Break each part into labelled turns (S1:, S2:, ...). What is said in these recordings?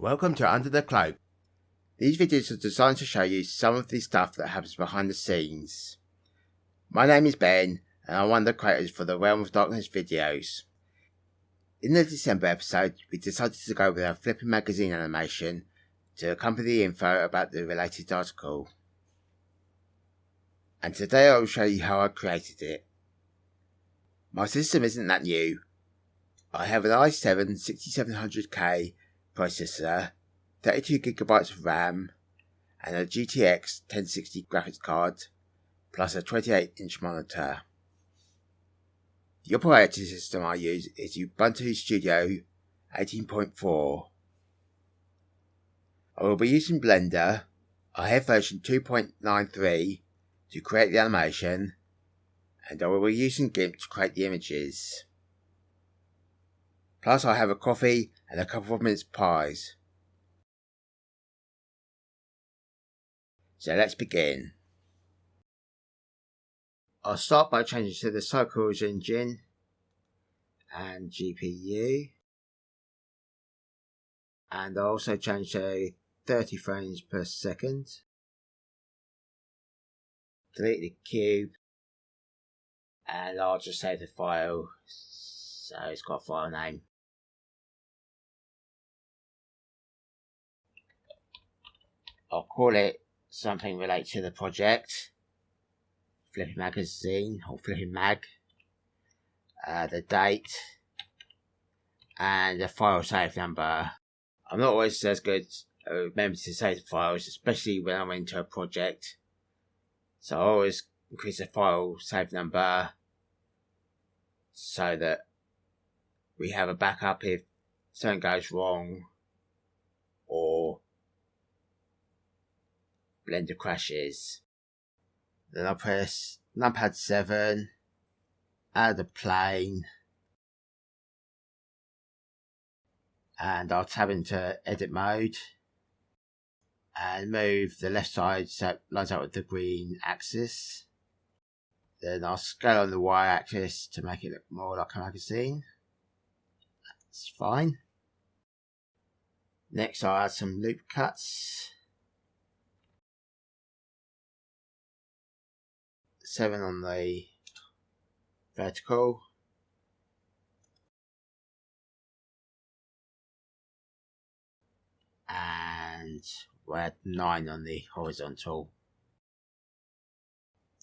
S1: Welcome to Under the Cloak. These videos are designed to show you some of the stuff that happens behind the scenes. My name is Ben, and I'm one of the creators for the Realm of Darkness videos. In the December episode, we decided to go with our flipping magazine animation to accompany the info about the related article. And today I will show you how I created it. My system isn't that new. I have an i7 6700K processor, 32GB of RAM, and a GTX 1060 graphics card, plus a 28-inch monitor. The operating system I use is Ubuntu Studio 18.4. I will be using Blender. I have version 2.93 to create the animation, and I will be using GIMP to create the images. Plus I have a coffee and a couple of mince pies. So let's begin. I'll start by changing to the Cycles engine and GPU. And I'll also change to 30 frames per second. Delete the cube. And I'll just save the file. So it's got a file name. I'll call it something related to the project. Flipping magazine or flipping mag. The date. And the file save number. I'm not always as good at remembering to save the files, especially when I'm into a project. So I always increase the file save number so that we have a backup if something goes wrong or Blender crashes. Then I'll press numpad 7, add a plane, and I'll tab into edit mode and move the left side so it lines up with the green axis. Then I'll scale on the Y axis to make it look more like a magazine. That's fine. Next I'll add some loop cuts. 7 on the vertical. And we'll add 9 on the horizontal.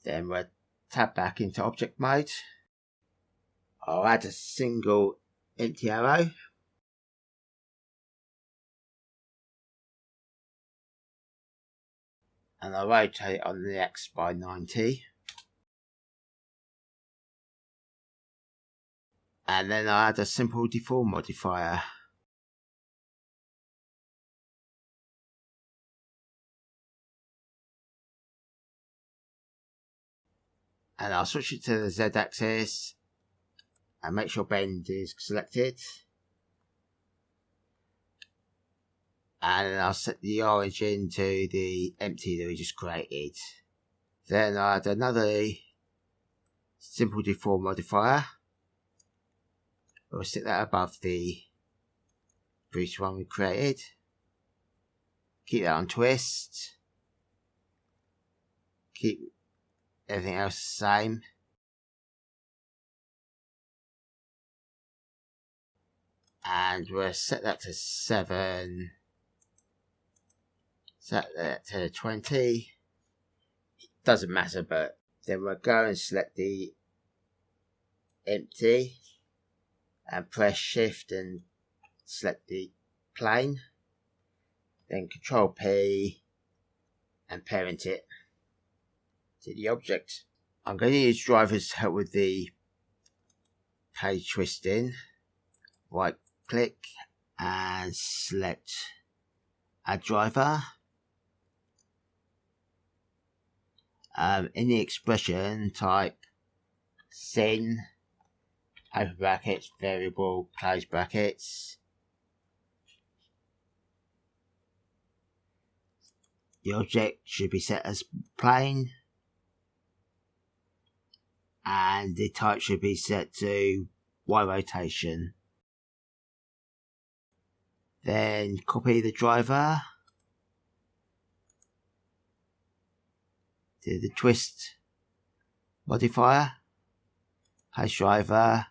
S1: Then we'll tab back into object mode. I'll add a single empty arrow. And I'll rotate on the X by 90. And then I'll add a simple deform modifier. And I'll switch it to the Z axis and make sure bend is selected. And then I'll set the origin to the empty that we just created. Then I'll add another simple deform modifier. We'll stick that above the previous one we created. Keep that on twist. Keep everything else the same. And we'll set that to 7. Set that to 20. It doesn't matter, but then we'll go and select the empty and press shift and select the plane. Then Control P and parent it to the object. I'm going to use drivers to help with the page twisting. Right click and select Add Driver. In the expression, type sin, open brackets, variable, close brackets. The object should be set as plane. And the type should be set to Y rotation. Then copy the driver, do the twist modifier, paste driver,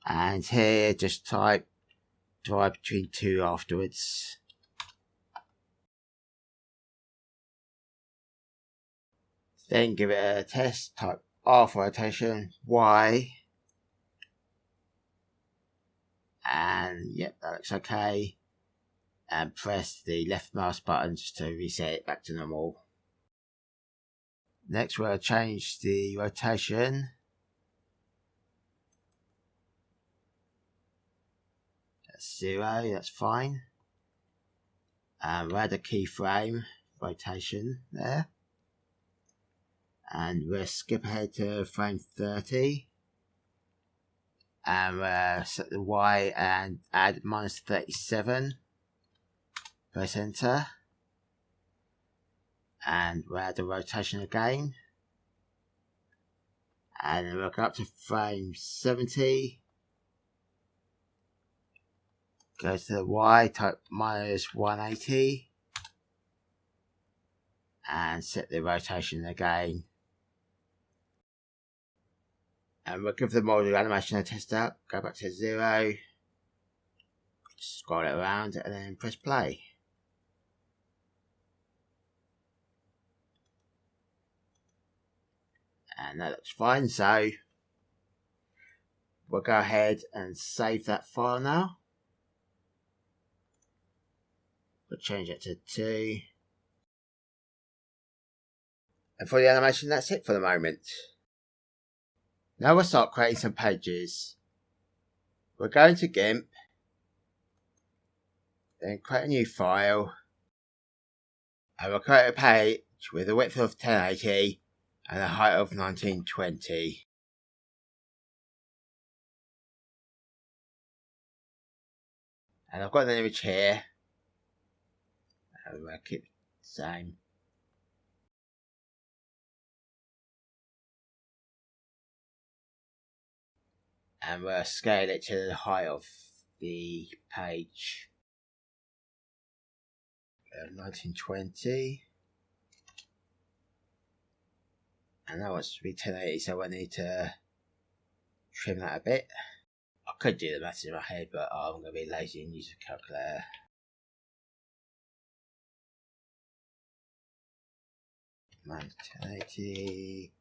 S1: and here just type drive between 2 afterwards. Then give it a test, type R for rotation, Y, and yep, that looks okay. And press the left mouse button just to reset it back to normal. Next we'll change the rotation. That's 0, that's fine. And we'll add a keyframe rotation there. And we'll skip ahead to frame 30. And we'll set the Y and add -37. Press enter. And we'll add the rotation again. And then we'll go up to frame 70. Go to the Y, type -180. And set the rotation again. And we'll give the model animation a test out. Go back to 0. Scroll it around and then press play. And that looks fine, so we'll go ahead and save that file now. We'll change it to 2. And for the animation, that's it for the moment. Now we'll start creating some pages. We're going to GIMP, then create a new file, and we'll create a page with a width of 1080 and a height of 1920. And I've got an image here, and we'll keep it the same. And we'll scale it to the height of the page. 1920. And that wants to be 1080, so I need to trim that a bit. I could do the maths in my head, but I'm going to be lazy and use a calculator. Minus 1080,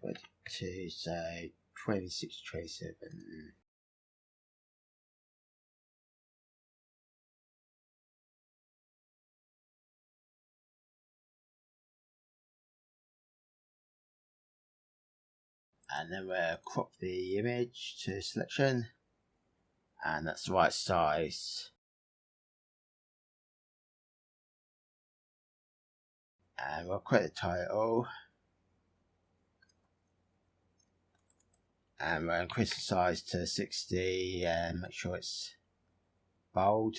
S1: 22, so 26, 27. And then we'll crop the image to selection, and that's the right size. And we'll create the title, and we'll increase the size to 60 and make sure it's bold,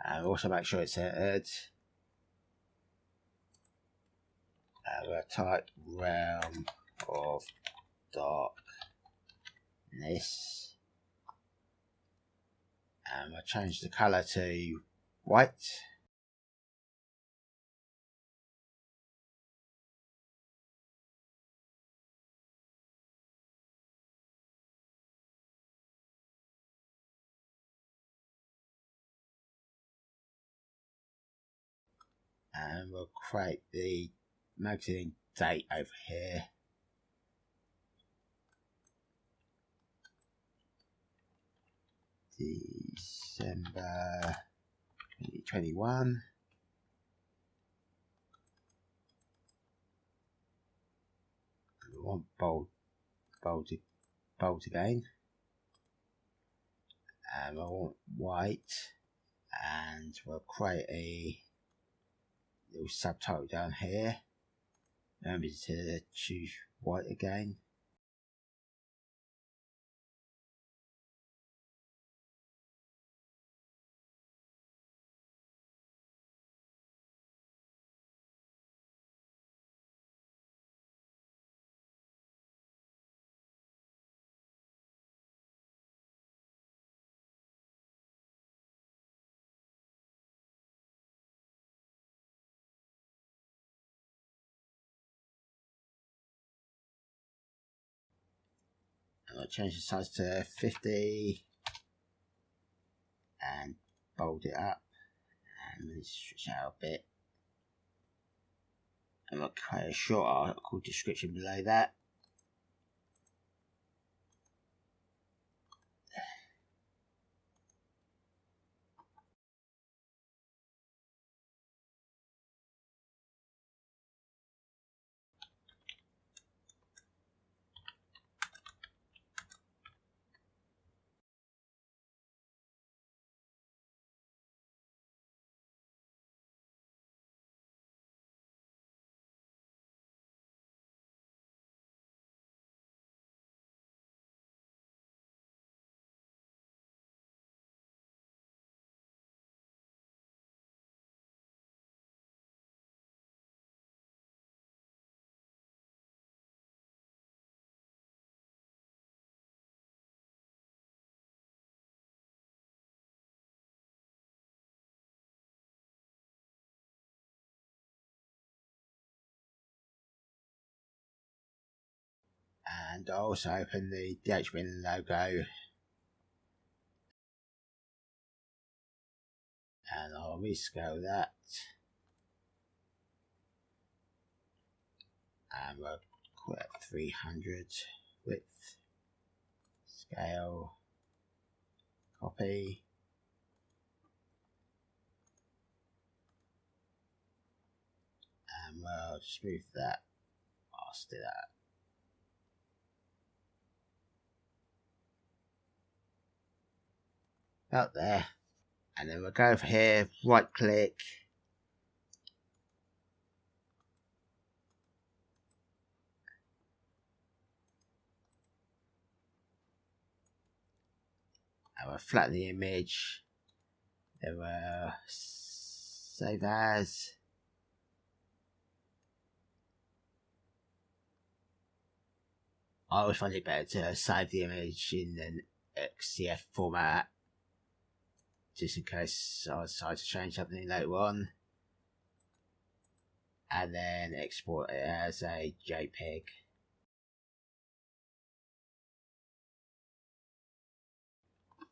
S1: and also make sure it's centered. And we'll type realm of darkness, and we'll change the colour to white. And we'll create the magazine date over here. December 2021. We want bold again. And we want white. And we'll create a little subtitle down here. Remember to choose white again. I'll change the size to 50 and bold it up, and let me stretch it out a bit. And I'll create a short article description below that. And I'll also open the DHWin logo, and I'll rescale that, and we'll call it 300 width, scale, copy, and we'll just move that past that. About there. And then we'll go over here, right click, and we'll flatten the image, then we'll save as, I always find it better to save the image in an XCF format, just in case I decide to change something later on, and then export it as a JPEG.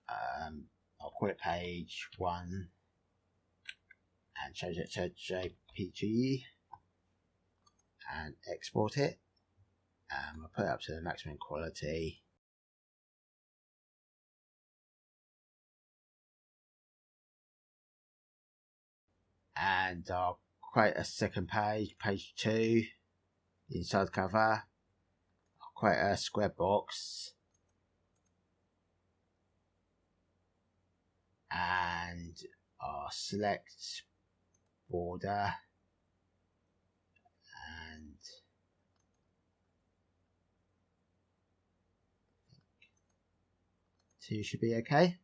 S1: I'll call it page 1 and change it to JPG and export it, and we'll put it up to the maximum quality. And I'll create a second page, page 2, inside the cover. I'll create a square box, and I'll select border, and two should be okay.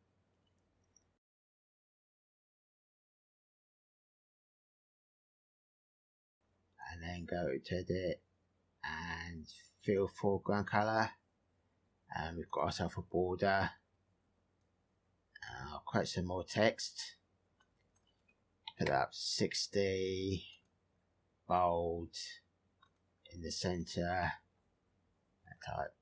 S1: And then go to edit and fill foreground colour, and we've got ourselves a border. I'll create some more text, put up 60, bold, in the centre, type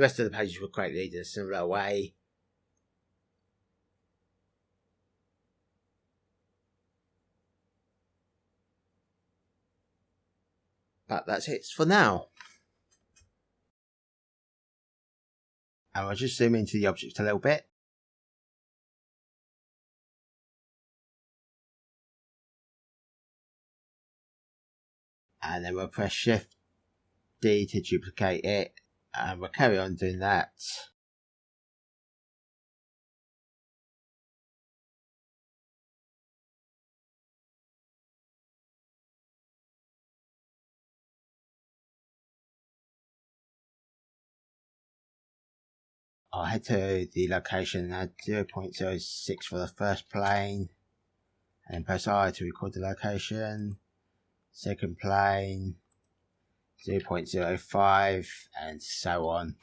S1: The rest of the pages were created in a similar way. But that's it for now. And I'll just zoom into the object a little bit. And then we'll press Shift D to duplicate it. And we'll carry on doing that. I'll head to the location and add 0.06 for the first plane. And then press I to record the location. Second plane, 0.05, and so on.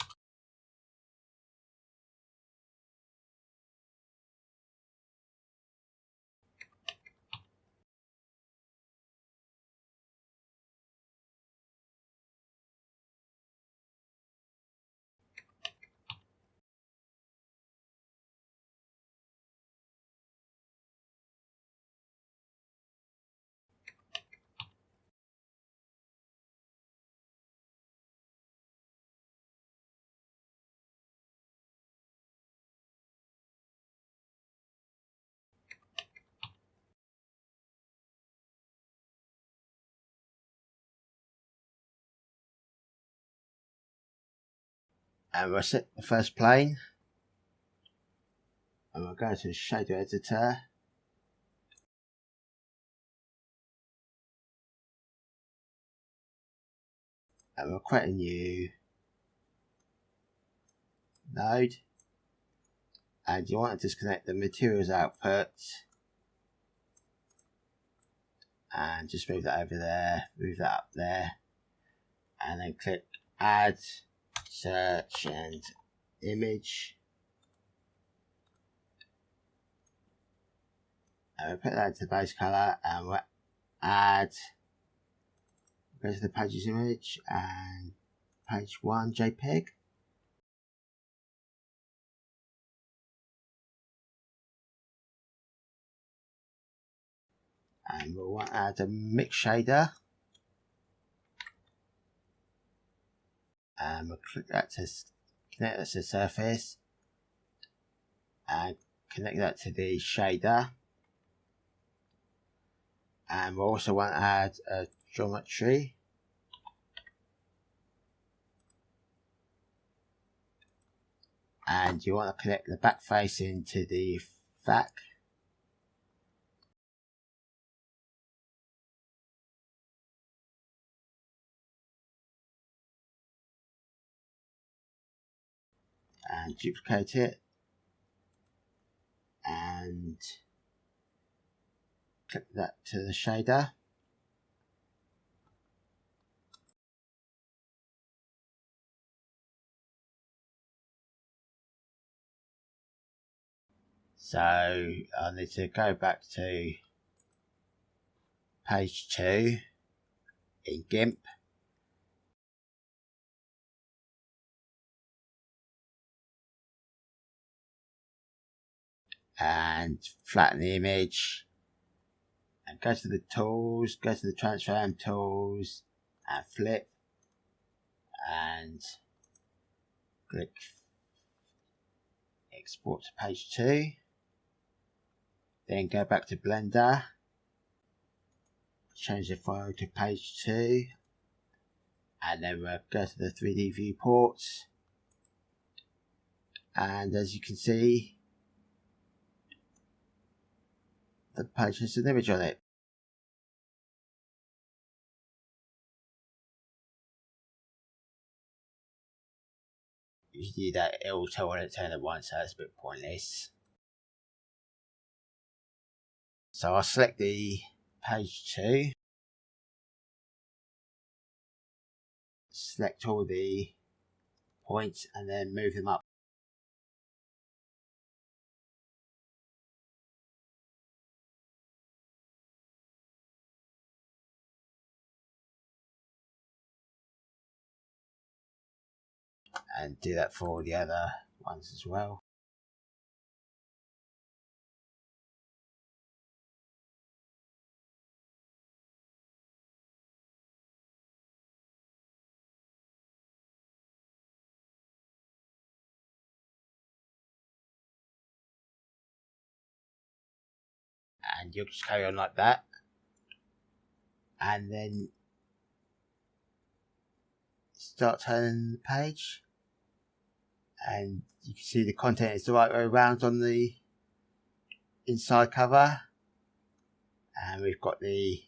S1: And we'll set the first plane. And we'll go to the shader editor. And we'll create a new node. And you want to disconnect the materials output. And just move that over there, move that up there. And then click Add, Search and Image. And we'll put that to base color and we'll add, go to the pages image and page 1 JPEG. And we'll want to add a mix shader. And we'll click that to connect that to the surface. And connect that to the shader. And we'll also want to add a geometry. And you want to connect the back face into the FAC. And duplicate it. And click that to the shader. So I need to go back to page 2 in GIMP. And flatten the image. And go to the tools, go to the transform tools and flip. And click export to page 2. Then go back to Blender. Change the file to page 2. And then we'll go to the 3D viewports. And as you can see, the page has an image on it. If you do that, it will tell when it turned at once, so it's a bit pointless. So I'll select the page 2. Select all the points and then move them up. and do that for all the other ones as well. And you'll just carry on like that, and then start turning the page, and you can see the content is the right way around on the inside cover, and we've got the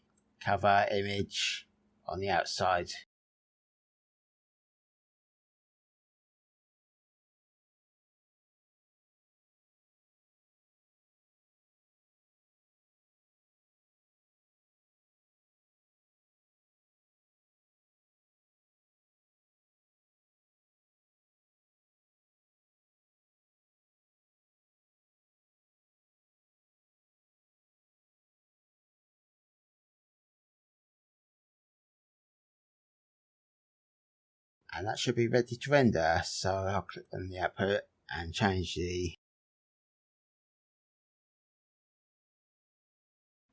S1: cover image on the outside. And that should be ready to render, so I'll click on the output and change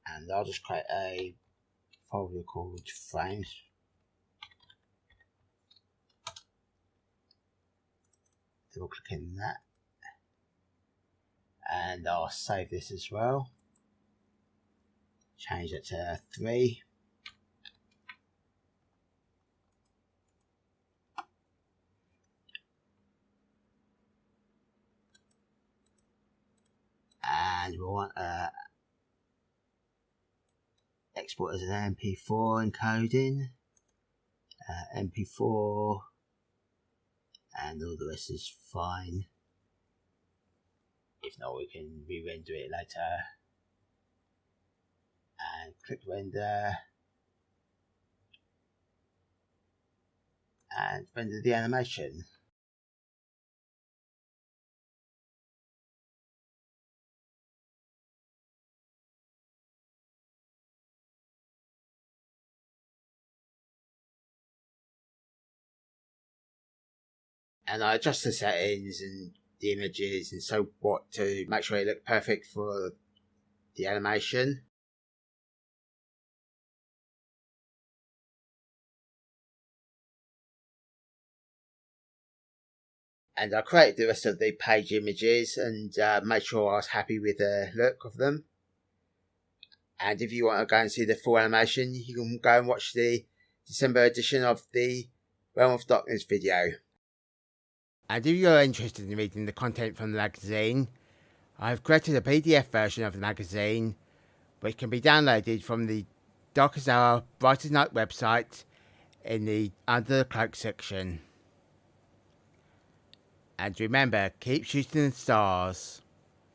S1: and I'll just create a folder called frames. Double click in that, and I'll save this as well. Change it to 3. And we'll want export as an MP4 encoding, MP4, and all the rest is fine. If not, we can re-render it later. And click render, and render the animation. And I adjust the settings and the images and so what to make sure it look perfect for the animation. And I created the rest of the page images and made sure I was happy with the look of them. And if you want to go and see the full animation, you can go and watch the December edition of the Realm of Darkness video. And if you're interested in reading the content from the magazine, I've created a PDF version of the magazine, which can be downloaded from the Darkest Hour, Brightest Night website in the Under the Cloak section. And remember, keep shooting the stars.